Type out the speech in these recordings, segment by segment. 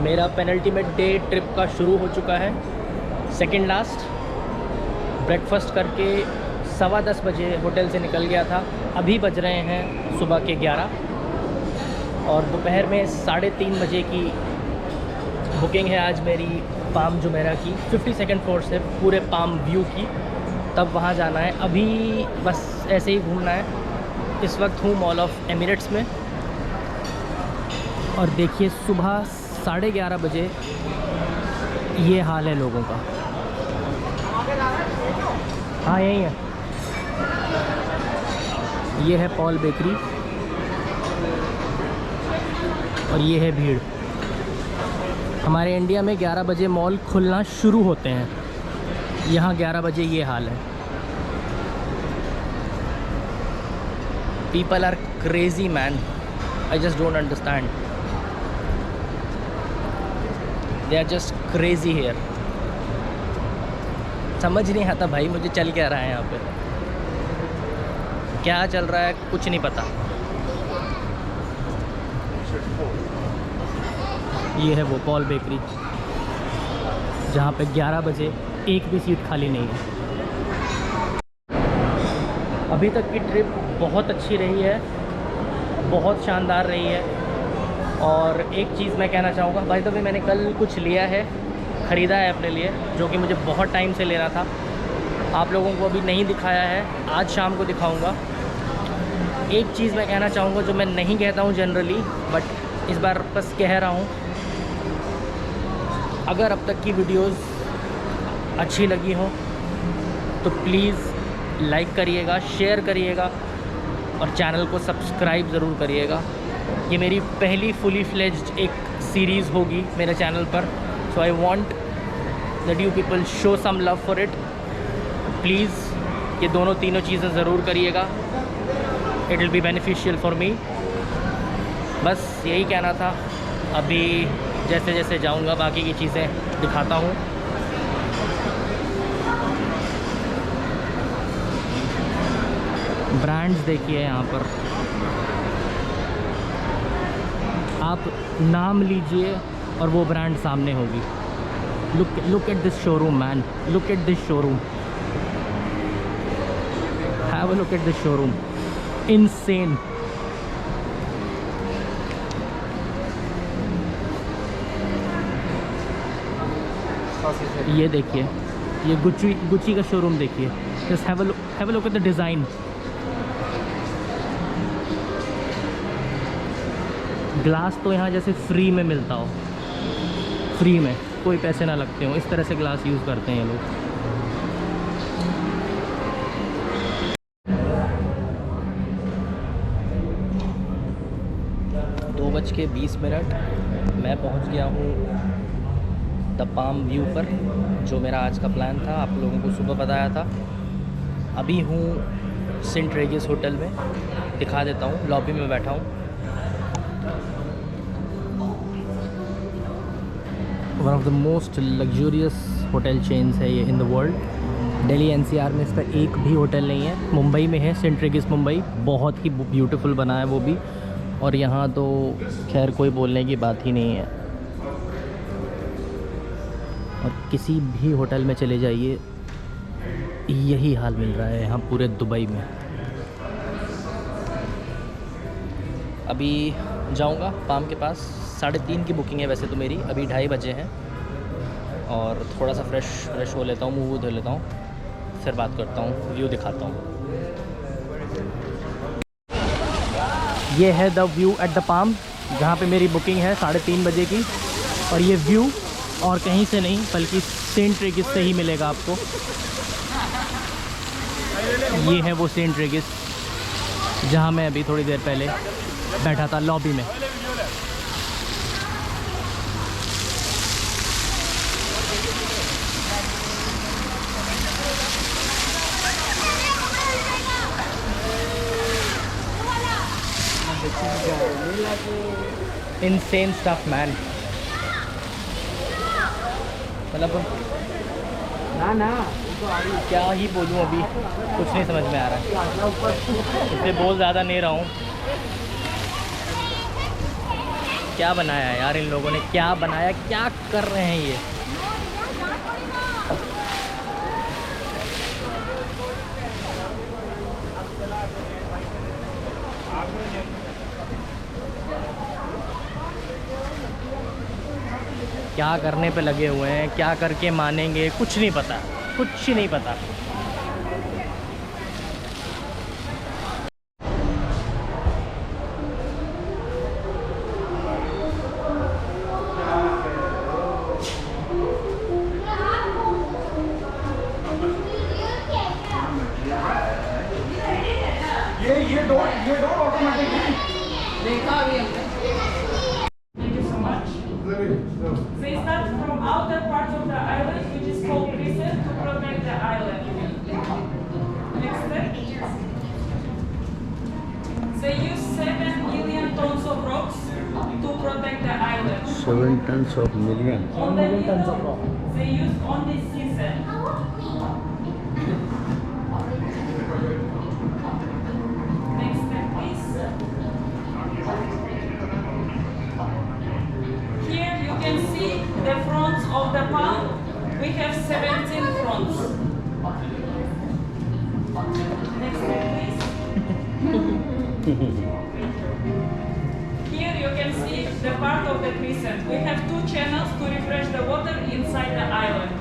मेरा penultimate day trip का शुरू हो चुका है, सेकंड लास्ट। ब्रेकफास्ट करके 10:15 बजे होटल से निकल गया था। अभी बज रहे हैं सुबह के 11 और दोपहर में 3:30 बजे की बुकिंग है आज मेरी पाम जुमेरा की 52nd फ्लोर से पूरे पाम व्यू की। तब वहाँ जाना है। अभी बस ऐसे ही घूमना है। इस वक्त हूँ मॉल ऑफ एमिरेट्स में और देखिए सुबह 11:30 बजे ये हाल है लोगों का। हाँ यही है, ये है पॉल बेकरी और ये है भीड़। हमारे इंडिया में 11 बजे मॉल खुलना शुरू होते हैं, यहाँ 11 बजे ये हाल है। People are crazy man, I just don't understand, they are just crazy here. समझ नहीं आता भाई मुझे चल क्या रहा है यहाँ पे, क्या चल रहा है कुछ नहीं पता। ये है वो पॉल बेकरी जहाँ पे 11 बजे एक भी सीट खाली नहीं है। अभी तक की ट्रिप बहुत अच्छी रही है, बहुत शानदार रही है। और एक चीज़ मैं कहना चाहूँगा, भाई तो मैंने कल कुछ लिया है, ख़रीदा है अपने लिए, जो कि मुझे बहुत टाइम से लेना था। आप लोगों को अभी नहीं दिखाया है, आज शाम को दिखाऊंगा। एक चीज़ मैं कहना चाहूँगा जो मैं नहीं कहता हूँ जनरली, बट इस बार बस कह रहा हूँ, अगर अब तक की वीडियोस अच्छी लगी हो तो प्लीज़ लाइक करिएगा, शेयर करिएगा और चैनल को सब्सक्राइब ज़रूर करिएगा। ये मेरी पहली फुली फ्लेज्ड एक सीरीज़ होगी मेरे चैनल पर, so I want that you people show some love for it. Please ये तीनों चीज़ें ज़रूर करिएगा, it will be beneficial for me. बस यही कहना था। अभी जैसे जैसे जाऊंगा बाकी की चीज़ें दिखाता हूँ। ब्रांड्स देखिए यहाँ पर, आप नाम लीजिए और वो ब्रांड सामने होगी। Look at this showroom man, look at this showroom, have a look at this showroom, insane. ये देखिए, ये गुच्ची का शोरूम देखिए। Just have a look at the design. Glass तो यहाँ जैसे फ्री में मिलता हो, फ्री में, कोई पैसे ना लगते हो, इस तरह से ग्लास यूज़ करते हैं ये लोग। 2:20 मैं पहुँच गया हूँ द पाम व्यू पर, जो मेरा आज का प्लान था, आप लोगों को सुबह बताया था। अभी हूँ सेंट रेगिस होटल में, दिखा देता हूँ, लॉबी में बैठा हूँ। One of the most luxurious hotel chains है ये in the world. Delhi NCR में इसका एक भी होटल नहीं है। मुंबई में है सेंट रेगिस मुंबई, बहुत ही ब्यूटीफुल बना है वो भी। और यहाँ तो खैर कोई बोलने की बात ही नहीं है। और किसी भी होटल में चले जाइए यही हाल मिल रहा है यहाँ पूरे दुबई में। अभी जाऊँगा पाम के पास, 3:30 की बुकिंग है वैसे तो मेरी, अभी 2:30 बजे हैं। और थोड़ा सा फ्रेश हो लेता हूँ, मुँह धो लेता हूँ, फिर बात करता हूँ, व्यू दिखाता हूँ। ये है the view at the palm, जहाँ पे मेरी बुकिंग है 3:30 बजे की। और ये व्यू और कहीं से नहीं बल्कि सेंट रेगिस से ही मिलेगा आपको। ये है वो सेंट रेगिस जहाँ मैं अभी थोड़ी देर पहले बैठा था लॉबी में। इनसेन स्टफ मैन, मतलब ना क्या ही बोलूँ, अभी कुछ नहीं समझ में आ रहा है, इसलिए बोल ज़्यादा नहीं रहा हूँ। क्या बनाया है यार इन लोगों ने, क्या बनाया, क्या कर रहे हैं ये। क्या करने पे लगे हुए हैं, क्या करके मानेंगे, कुछ नहीं पता, कुछ नहीं पता। ये डोर ऑटोमेटिक देखा अभी हमने। Thank you so much. They start from outer part of the island, which is called prison, to protect the island. Next step. They use 7 million tons of rocks to protect the island. 7 tons of million. On the middle, they use only sea sand. Next step, please. Here you can see the fronts of the palm. We have 17 fronts. Next step, please. Here you can see the part of the crescent. We have 2 channels to refresh the water inside the island.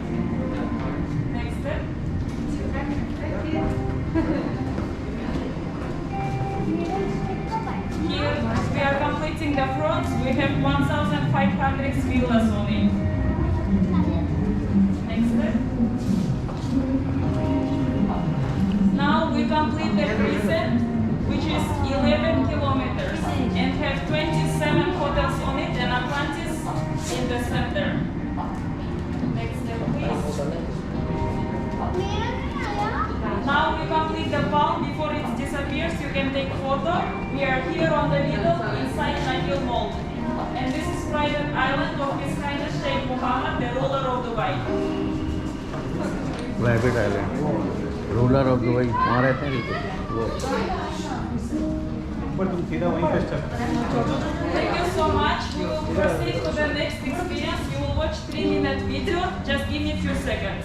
Next step. Here we are completing the fronts. We have 1,500 villas on it. Next step. Now we complete the crescent, which is 11 kilometers, and have 27 hotels on it and Atlantis in the center. Next step, please. Now we complete the palm before it disappears. You can take photo. We are here on the middle inside Nahil Mall. And this is private island of His Highness Sheikh Mohammed, the ruler of Dubai. Private island. Ruler of Dubai. वहाँ रहते हैं वो। Thank you so much. We will proceed to the next experience. You will watch 3-minute video. Just give me a few seconds.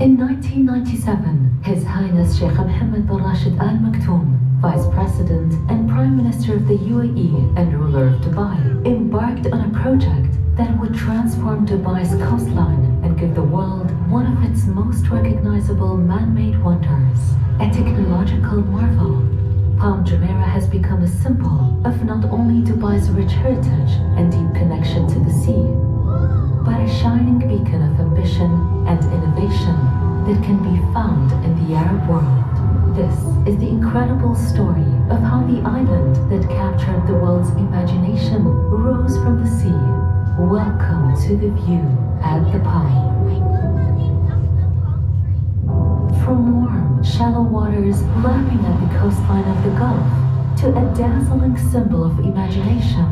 In 1997, His Highness Sheikh Mohammed bin Rashid Al Maktoum, Vice President and Prime Minister of the UAE and ruler of Dubai, embarked on a project that would transform Dubai's coastline and give the world one of its most recognizable man-made wonders. A technological marvel, Palm Jumeirah has become a symbol of not only Dubai's rich heritage and deep connection to the sea, but a shining beacon of ambition and innovation that can be found in the Arab world. This is the incredible story of how the island that captured the world's imagination rose from the sea. Welcome to the view at the Palm. From warm, shallow waters lapping at the coastline of the Gulf to a dazzling symbol of imagination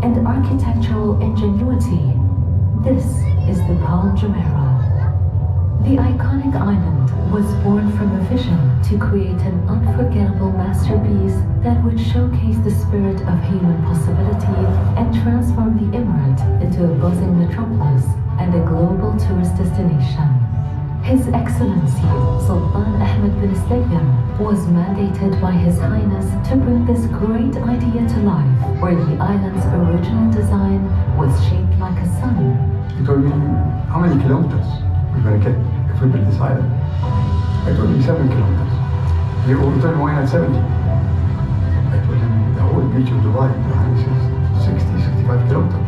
and architectural ingenuity, this is the Palm Jumeirah. The iconic island was born from a vision to create an unforgettable masterpiece that would showcase the spirit of human possibility and transform the emirate into a buzzing metropolis and a global tourist destination. His Excellency Sultan Ahmed bin Slayem was mandated by His Highness to bring this great idea to life, where the island's original design was shaped like a sun. He told me, how many kilometers we're going to get if we build this island? I told him 7 kilometers. He told me, why not 70? I told him, the whole beach of Dubai, behind is 60, 65 kilometers.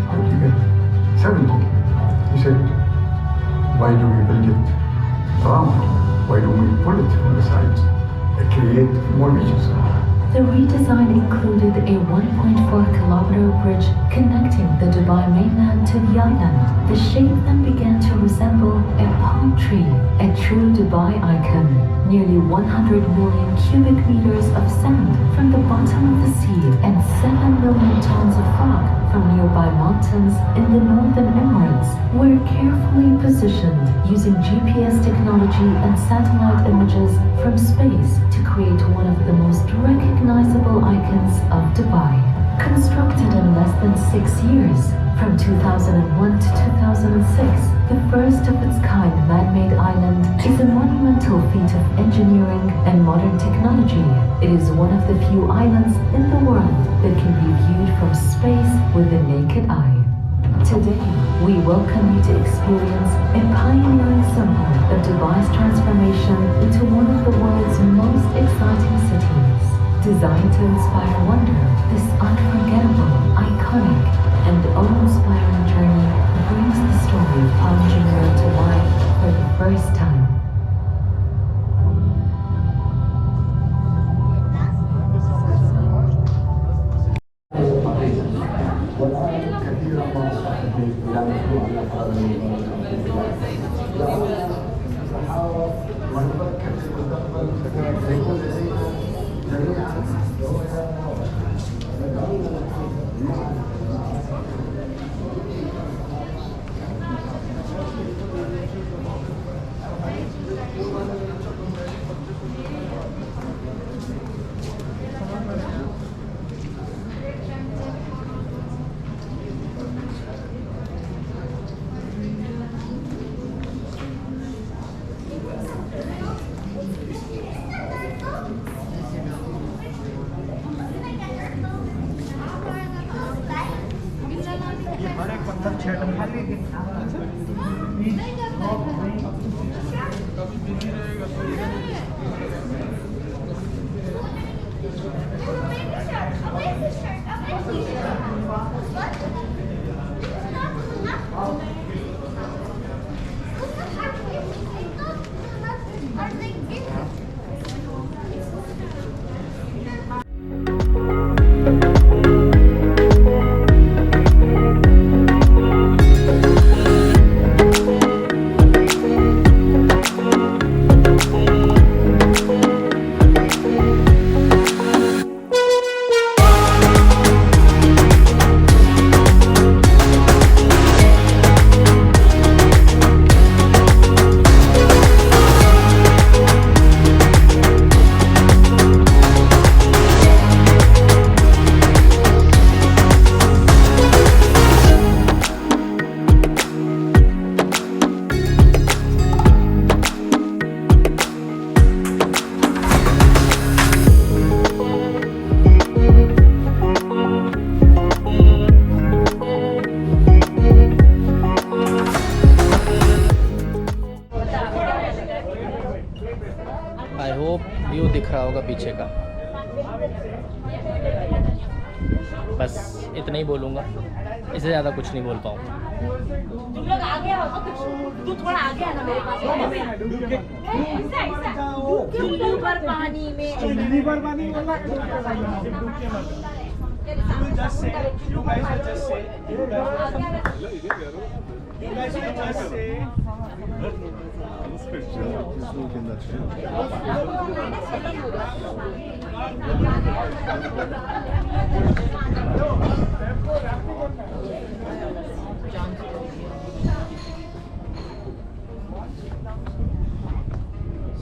How do you get 70? He said, why do we build it around? Why don't we pull it from the sides and create more beaches? The redesign included a 1.4-kilometer bridge connecting the Dubai mainland to the island. The shape then began to resemble a palm tree, a true Dubai icon. Nearly 100 million cubic meters of sand from the bottom of the sea and 7 million tons of rock from nearby mountains in the Northern Emirates were carefully positioned using GPS technology and satellite images from space to create one of the most recognizable icons of Dubai. Constructed in less than 6 years, from 2001 to 2006, the first of its kind man-made island is a monumental feat of engineering and modern technology. It is one of the few islands in the world that can be viewed from space with the naked eye. Today, we welcome you to experience a pioneering symbol of Dubai's transformation into one of the world's most exciting cities. Designed to inspire wonder, this unforgettable, iconic, and awe-inspiring journey brings the story of Palm Jumeirah to life for the first time. I hope view दिख रहा होगा पीछे का। बस इतना ही बोलूँगा, इससे ज़्यादा कुछ नहीं बोल पाऊँगा। तुम लोग आगे आओ, तू थोड़ा आगे आना मेरे पास। चुल्ली पर पानी में, चुल्ली पर पानी में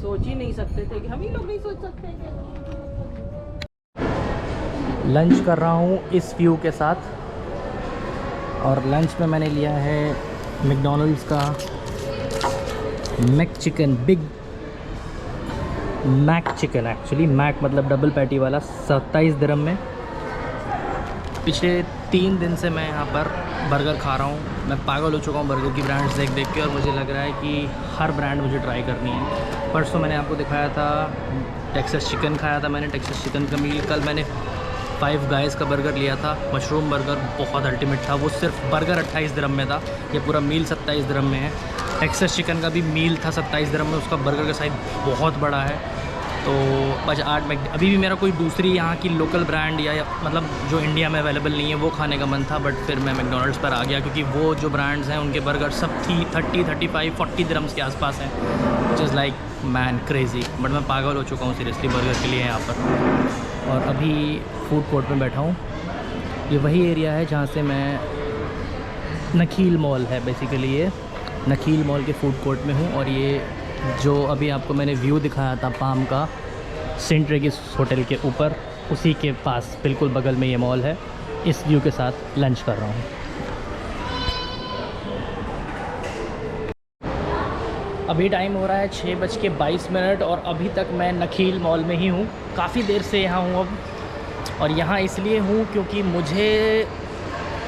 सोच ही नहीं सकते थे कि हम ही लोग नहीं सोच सकते थे। लंच कर रहा हूँ इस व्यू के साथ, और लंच में मैंने लिया है मैकडॉनल्ड्स का Mac chicken, big Mac chicken, actually Mac मतलब डबल पैटी वाला, 27 दिरहम में। पिछले 3 दिन से मैं यहाँ पर बर्गर खा रहा हूँ। मैं पागल हो चुका हूँ बर्गर की ब्रांड्स देख देख के, और मुझे लग रहा है कि हर ब्रांड मुझे ट्राई करनी है। परसों मैंने आपको दिखाया था टेक्सास चिकन, खाया था मैंने टेक्सास चिकन का मील। कल मैंने 5 गाइस का बर्गर लिया था, मशरूम बर्गर, बहुत अल्टीमेट था। वो सिर्फ बर्गर 28 दिरहम में था, ये पूरा मील 27 दिरहम में है। टेक्सास चिकन का भी मील था 27 दिरहम में, उसका बर्गर का साइज़ बहुत बड़ा है। तो बस आज अभी भी मेरा कोई दूसरी यहाँ की लोकल ब्रांड या मतलब जो इंडिया में अवेलेबल नहीं है वो खाने का मन था, बट फिर मैं मैकडोनल्ड्स पर आ गया क्योंकि वो जो ब्रांड्स हैं उनके बर्गर सब 30, 35, 40 दिरहम्स के आसपास हैं, which is like man crazy. But मैं पागल हो चुका हूँ सीरियसली बर्गर के लिए यहाँ पर। और अभी फूड कोर्ट में बैठा हूँ। ये वही एरिया है जहाँ से मैं नखील मॉल है बेसिकली, ये नखील मॉल के फूड कोर्ट में हूँ। और ये जो अभी आपको मैंने व्यू दिखाया था पाम का सेंट रेगिस होटल के ऊपर, उसी के पास बिल्कुल बगल में ये मॉल है। इस व्यू के साथ लंच कर रहा हूँ। अभी टाइम हो रहा है 6:22 और अभी तक मैं नखील मॉल में ही हूँ। काफ़ी देर से यहाँ हूँ अब, और यहाँ इसलिए हूँ क्योंकि मुझे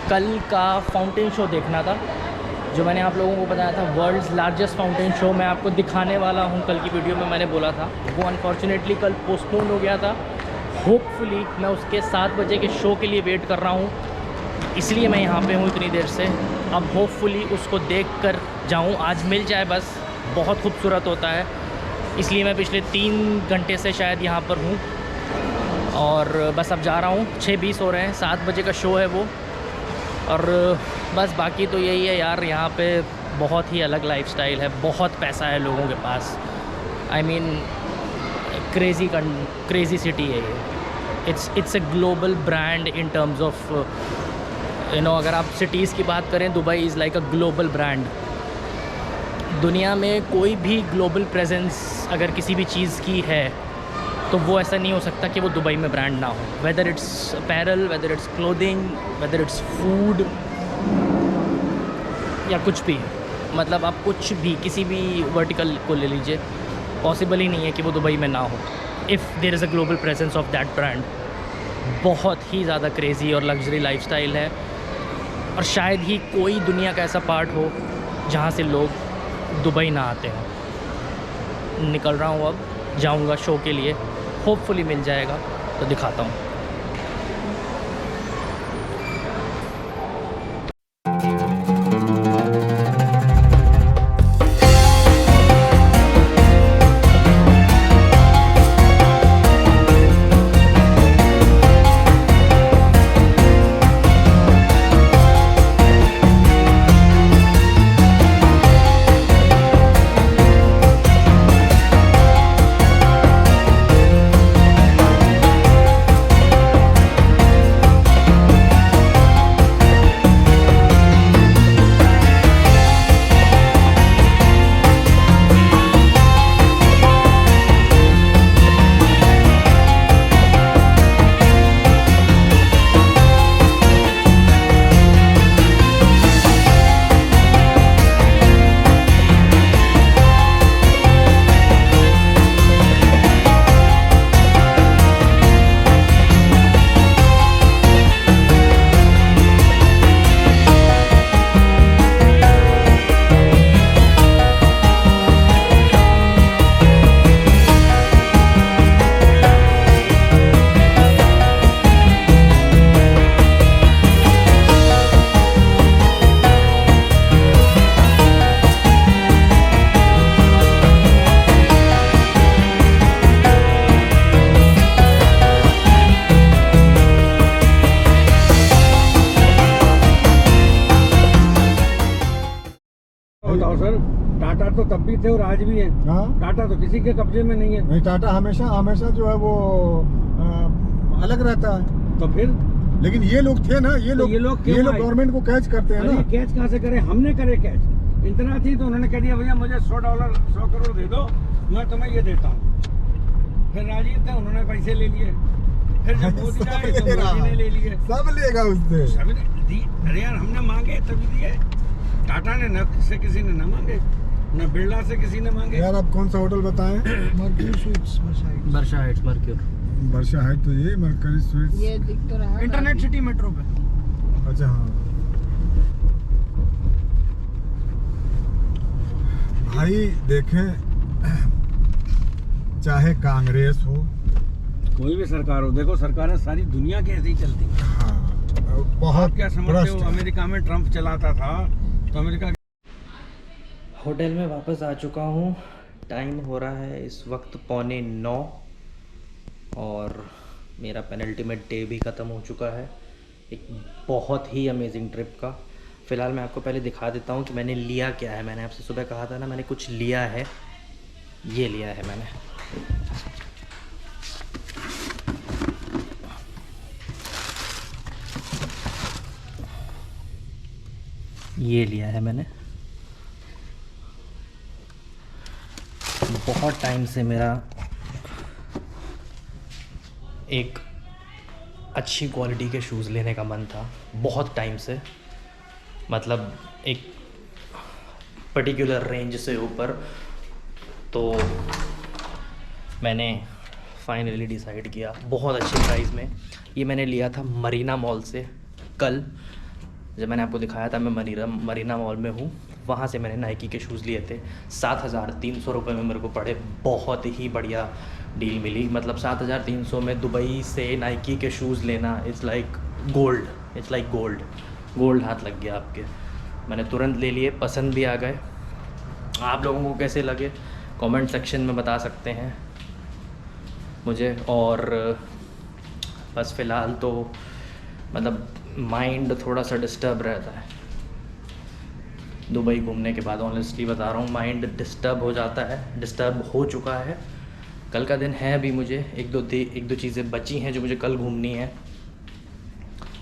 कल का फाउंटेन शो देखना था, जो मैंने आप लोगों को बताया था वर्ल्ड्स लार्जेस्ट फाउंटेन शो मैं आपको दिखाने वाला हूँ। कल की वीडियो में मैंने बोला था, वो अनफॉर्चुनेटली कल पोस्टपोन हो गया था। होपफुली मैं उसके 7 बजे के शो के लिए वेट कर रहा हूँ, इसलिए मैं यहाँ पे हूँ इतनी देर से। अब होपफुली उसको देख कर जाऊँ, आज मिल जाए बस। बहुत खूबसूरत होता है, इसलिए मैं पिछले 3 घंटे से शायद यहाँ पर हूँ। और बस अब जा रहा हूँ, 6:20 हो रहे हैं, 7 बजे का शो है वो। और बस बाकी तो यही है यार, यहाँ पे बहुत ही अलग लाइफस्टाइल है, बहुत पैसा है लोगों के पास। आई मीन क्रेज़ी सिटी है ये। It's a global brand in terms of अगर आप सिटीज़ की बात करें, Dubai is like a global brand. दुनिया में कोई भी ग्लोबल प्रेजेंस अगर किसी भी चीज़ की है तो वो ऐसा नहीं हो सकता कि वो दुबई में ब्रांड ना हो। Whether it's apparel, whether it's clothing, whether its food या कुछ भी, मतलब आप कुछ भी किसी भी वर्टिकल को ले लीजिए, पॉसिबल ही नहीं है कि वो दुबई में ना हो if there is a global presence of that brand. बहुत ही ज़्यादा क्रेज़ी और लग्जरी लाइफस्टाइल है, और शायद ही कोई दुनिया का ऐसा पार्ट हो जहाँ से लोग दुबई ना आते हों। निकल रहा हूँ अब, जाऊँगा शो के लिए, होपफुली मिल जाएगा तो दिखाता हूँ। सर टाटा तो तब भी थे और आज भी है। हाँ? टाटा तो किसी के कब्जे में नहीं है। नहीं, टाटा हमेशा जो है वो अलग रहता है। तो फिर लेकिन ये लोग थे ना, ये लोग गवर्नमेंट को कैच करते हैं ना। कैच कहाँ से करे? हमने करे कैच। इतना थी तो उन्होंने कह दिया भैया मुझे $100 100 करोड़ दे दो, मैं तुम्हें ये देता हूँ। फिर राजीव थे, उन्होंने पैसे ले लिए। फिर जब मोदी आए तो मोदी ने ले लिए। सब लेगा उससे। अरे यार हमने मांगे तभी दिए। टाटा ने न से किसी ने न मांगे, न बिरला से किसी ने मांगे। यार आप कौन सा होटल बताएं? मर्क्यूरी स्वीट्स वर्षा हाइट्स मर्क्यूर। वर्षा हाइट तो ये मर्क्यूरी स्वीट्स, ये दिख तो रहा है इंटरनेट सिटी मेट्रो पे। अच्छा हाँ भाई, देखें चाहे कांग्रेस हो, कोई भी सरकार हो, देखो सरकारें सारी दुनिया के ऐसे ही चलती है। हाँ, बहुत क्या समझते हो? अमेरिका में ट्रम्प चलाता था तो अमेरिका। होटल में वापस आ चुका हूँ। टाइम हो रहा है इस वक्त 8:45। और मेरा पेनल्टीमेट डे भी ख़त्म हो चुका है एक बहुत ही अमेजिंग ट्रिप का। फ़िलहाल मैं आपको पहले दिखा देता हूँ कि मैंने लिया क्या है। मैंने आपसे सुबह कहा था ना मैंने कुछ लिया है, ये लिया है मैंने। ये लिया है मैंने। बहुत टाइम से मेरा एक अच्छी क्वालिटी के शूज़ लेने का मन था, बहुत टाइम से, मतलब एक पर्टिकुलर रेंज से ऊपर। तो मैंने फाइनली डिसाइड किया बहुत अच्छे प्राइस में। ये मैंने लिया था मरीना मॉल से। कल जब मैंने आपको दिखाया था मैं मरीना मॉल में हूँ, वहाँ से मैंने नाइकी के शूज़ लिए थे। 7,300 रुपये में मेरे को पड़े। बहुत ही बढ़िया डील मिली। मतलब 7,300 में दुबई से नाइकी के शूज़ लेना it's like gold, it's like gold. Gold हाथ लग गया आपके। मैंने तुरंत ले लिए, पसंद भी आ गए। आप लोगों को कैसे लगे कमेंट सेक्शन में बता सकते हैं मुझे। और बस फ़िलहाल तो मतलब माइंड थोड़ा सा डिस्टर्ब रहता है दुबई घूमने के बाद। ऑनेस्टली बता रहा हूँ, माइंड डिस्टर्ब हो जाता है, डिस्टर्ब हो चुका है। कल का दिन है अभी, मुझे एक दो चीज़ें बची हैं जो मुझे कल घूमनी है।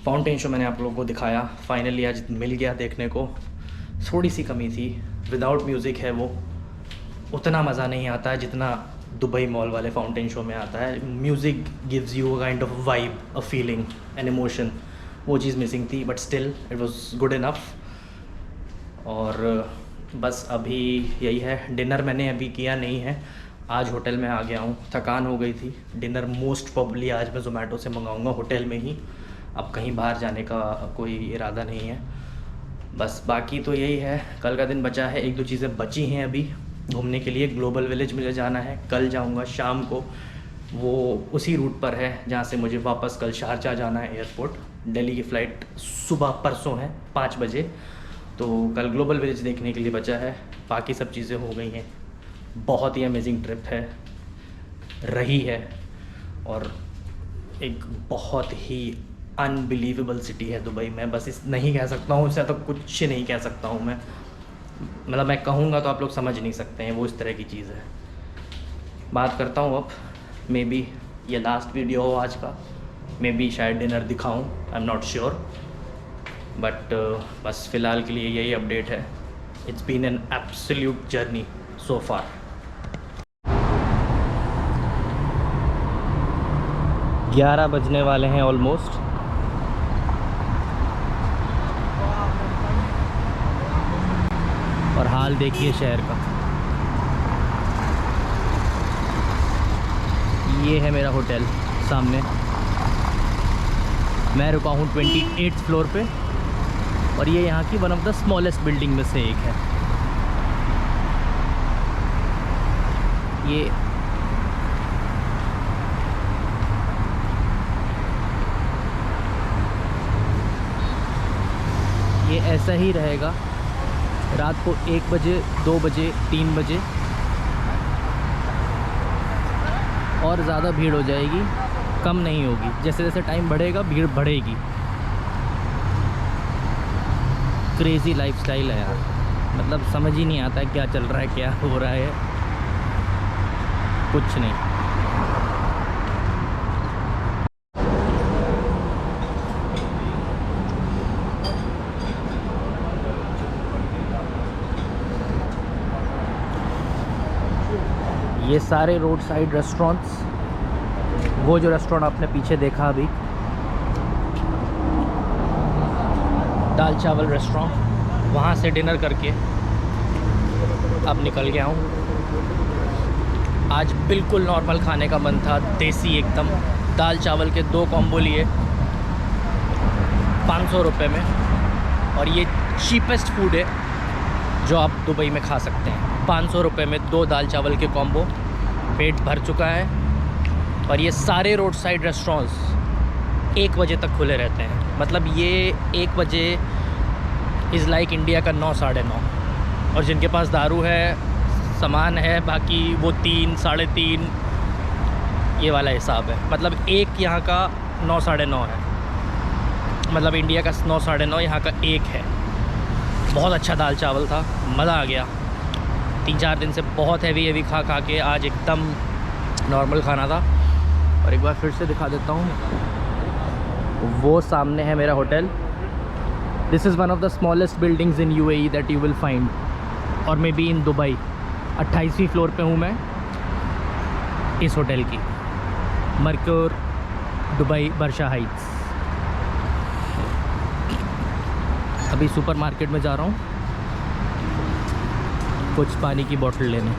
फाउंटेन शो मैंने आप लोगों को दिखाया, फाइनली आज मिल गया देखने को। थोड़ी सी कमी थी, विदाउट म्यूज़िक है वो, उतना मज़ा नहीं आता है जितना दुबई मॉल वाले फाउंटेन शो में आता है। Music gives you a kind of vibe, a feeling, an emotion. वो चीज़ मिसिंग थी, but still it was good enough. और बस अभी यही है। डिनर मैंने अभी किया नहीं है, आज होटल में आ गया हूँ, थकान हो गई थी। डिनर मोस्ट प्रॉब्ली आज मैं ज़ोमैटो से मंगाऊँगा होटल में ही। अब कहीं बाहर जाने का कोई इरादा नहीं है। बस बाकी तो यही है, कल का दिन बचा है। एक दो चीज़ें बची हैं अभी घूमने के लिए। ग्लोबल विलेज मुझे जाना है, कल जाऊंगा शाम को। वो उसी रूट पर है जहाँ से मुझे वापस कल शारजाह जाना है एयरपोर्ट। दिल्ली की फ़्लाइट सुबह परसों है 5 बजे। तो कल ग्लोबल विलेज देखने के लिए बचा है, बाकी सब चीज़ें हो गई हैं। बहुत ही अमेजिंग ट्रिप है रही है, और एक बहुत ही अनबिलीवेबल सिटी है दुबई। मैं बस इस नहीं कह सकता हूँ, इससे तो कुछ नहीं कह सकता हूँ मैं। मतलब मैं कहूँगा तो आप लोग समझ नहीं सकते हैं, वो इस तरह की चीज़ है। बात करता हूँ अब, मे बी ये लास्ट वीडियो हो आज का, मे बी शायद डिनर दिखाऊँ, I am not sure. But बस फ़िलहाल के लिए यही अपडेट है। It's been an absolute journey so far. ग्यारह बजने वाले हैं ऑलमोस्ट। और हाल देखिए शहर का। ये है मेरा होटल सामने। मैं रुका हूँ 28th फ्लोर पे, और ये यहाँ की one of the smallest building में से एक है। ये ऐसा ही रहेगा रात को 1 बजे, 2 बजे, 3 बजे, और ज़्यादा भीड़ हो जाएगी, कम नहीं होगी। जैसे जैसे टाइम बढ़ेगा भीड़ बढ़ेगी। क्रेज़ी लाइफस्टाइल है यार, मतलब समझ ही नहीं आता है क्या चल रहा है, क्या हो रहा है, कुछ नहीं। ये सारे रोड साइड रेस्टोरेंट्स, वो जो रेस्टोरेंट आपने पीछे देखा अभी, दाल चावल रेस्टोरेंट, वहाँ से डिनर करके अब निकल गया हूँ। आज बिल्कुल नॉर्मल खाने का मन था, देसी एकदम। दाल चावल के 2 कॉम्बो लिए 500 रुपये में, और ये चीपेस्ट फूड है जो आप दुबई में खा सकते हैं। 500 रुपये में 2 दाल चावल के कॉम्बो, पेट भर चुका है। और ये सारे रोड साइड रेस्टोरेंट्स 1 बजे तक खुले रहते हैं। मतलब ये 1 बजे इज़ लाइक इंडिया का 9, साढ़े 9। और जिनके पास दारू है, सामान है, बाकी वो 3, साढ़े 3, ये वाला हिसाब है। मतलब एक यहाँ का 9 साढ़े 9 है, मतलब इंडिया का 9 साढ़े 9, यहाँ का 1 है। बहुत अच्छा दाल चावल था, मज़ा आ गया। 3-4 दिन से बहुत हैवी खा के आज एकदम नॉर्मल खाना था। और एक बार फिर से दिखा देता हूँ, वो सामने है मेरा hotel. This is one of the smallest buildings in UAE that you will find, और मे बी इन दुबई। 28वीं फ्लोर पे हूँ मैं इस होटल की, मर्क्योर दुबई बर्शा हाइट्स। अभी सुपरमार्केट में जा रहा हूँ कुछ पानी की बोतल लेने।